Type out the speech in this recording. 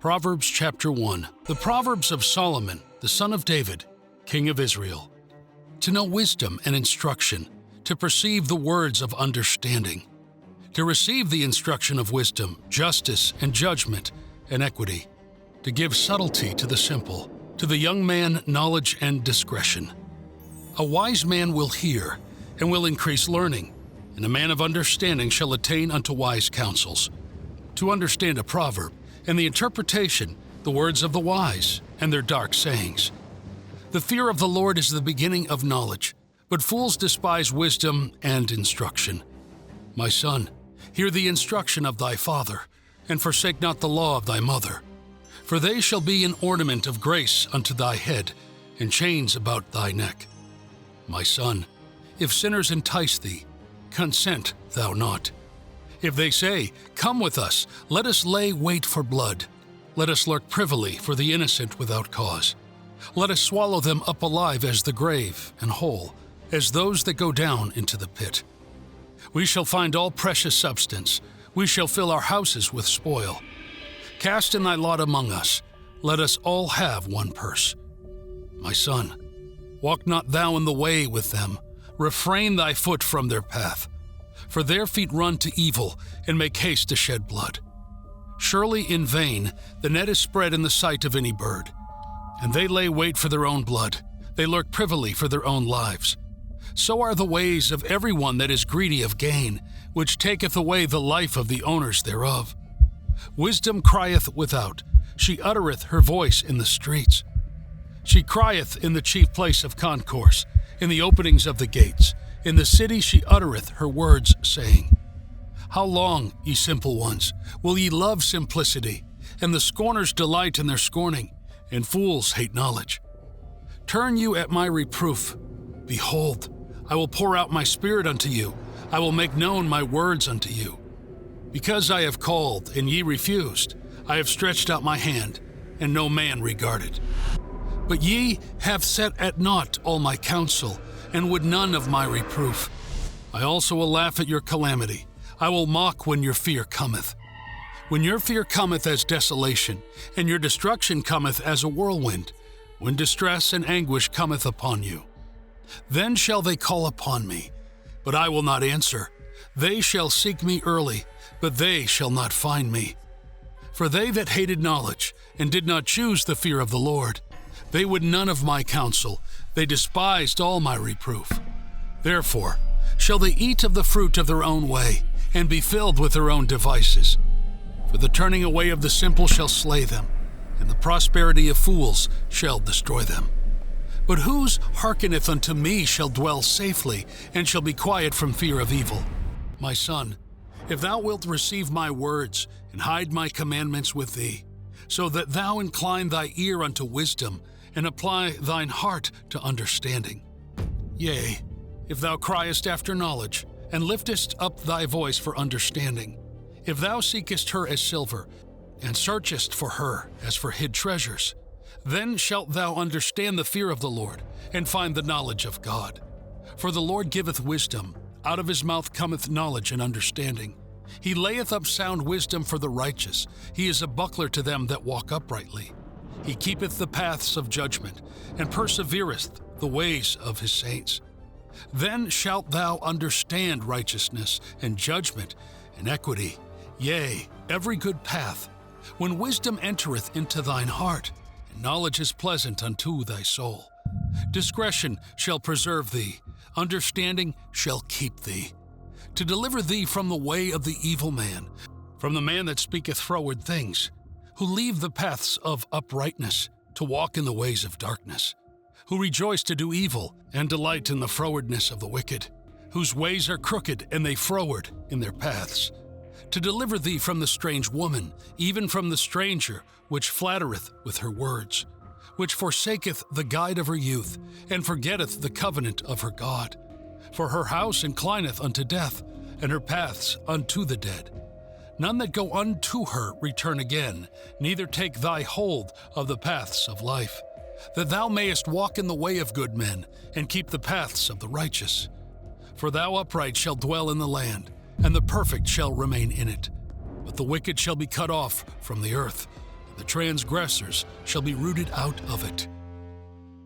Proverbs chapter 1. The Proverbs of Solomon, the son of David, king of Israel. To know wisdom and instruction, to perceive the words of understanding, to receive the instruction of wisdom, justice and judgment and equity, to give subtlety to the simple, to the young man knowledge and discretion. A wise man will hear and will increase learning, and a man of understanding shall attain unto wise counsels. To understand a proverb, and the interpretation, the words of the wise, and their dark sayings. The fear of the Lord is the beginning of knowledge, but fools despise wisdom and instruction. My son, hear the instruction of thy father, and forsake not the law of thy mother. For they shall be an ornament of grace unto thy head, and chains about thy neck. My son, if sinners entice thee, consent thou not. If they say, Come with us, let us lay wait for blood. Let us lurk privily for the innocent without cause. Let us swallow them up alive as the grave, and whole, as those that go down into the pit. We shall find all precious substance. We shall fill our houses with spoil. Cast in thy lot among us. Let us all have one purse. My son, walk not thou in the way with them. Refrain thy foot from their path. For their feet run to evil, and make haste to shed blood. Surely in vain the net is spread in the sight of any bird, and they lay wait for their own blood. They lurk privily for their own lives. So are the ways of every one that is greedy of gain, which taketh away the life of the owners thereof. Wisdom crieth without, she uttereth her voice in the streets. She crieth in the chief place of concourse, in the openings of the gates. In the city she uttereth her words, saying, How long, ye simple ones, will ye love simplicity? And the scorners delight in their scorning, and fools hate knowledge. Turn you at my reproof. Behold, I will pour out my spirit unto you. I will make known my words unto you. Because I have called, and ye refused, I have stretched out my hand, and no man regarded. But ye have set at naught all my counsel, and would none of my reproof. I also will laugh at your calamity. I will mock when your fear cometh. When your fear cometh as desolation, and your destruction cometh as a whirlwind, when distress and anguish cometh upon you. Then shall they call upon me, but I will not answer. They shall seek me early, but they shall not find me. For they that hated knowledge, and did not choose the fear of the Lord, they would none of my counsel. They despised all my reproof. Therefore shall they eat of the fruit of their own way, and be filled with their own devices. For the turning away of the simple shall slay them, and the prosperity of fools shall destroy them. But whose hearkeneth unto me shall dwell safely, and shall be quiet from fear of evil. My son, if thou wilt receive my words, and hide my commandments with thee, so that thou incline thy ear unto wisdom, and apply thine heart to understanding. Yea, if thou criest after knowledge, and liftest up thy voice for understanding, if thou seekest her as silver, and searchest for her as for hid treasures, then shalt thou understand the fear of the Lord, and find the knowledge of God. For the Lord giveth wisdom, out of his mouth cometh knowledge and understanding. He layeth up sound wisdom for the righteous. He is a buckler to them that walk uprightly. He keepeth the paths of judgment, and persevereth the ways of his saints. Then shalt thou understand righteousness, and judgment, and equity, yea, every good path, when wisdom entereth into thine heart, and knowledge is pleasant unto thy soul. Discretion shall preserve thee, understanding shall keep thee, to deliver thee from the way of the evil man, from the man that speaketh froward things, who leave the paths of uprightness, to walk in the ways of darkness, who rejoice to do evil, and delight in the frowardness of the wicked, whose ways are crooked, and they froward in their paths, to deliver thee from the strange woman, even from the stranger, which flattereth with her words, which forsaketh the guide of her youth, and forgetteth the covenant of her God. For her house inclineth unto death, and her paths unto the dead. None that go unto her return again, neither take thy hold of the paths of life, that thou mayest walk in the way of good men, and keep the paths of the righteous. For thou upright shalt dwell in the land, and the perfect shall remain in it. But the wicked shall be cut off from the earth, The transgressors shall be rooted out of it.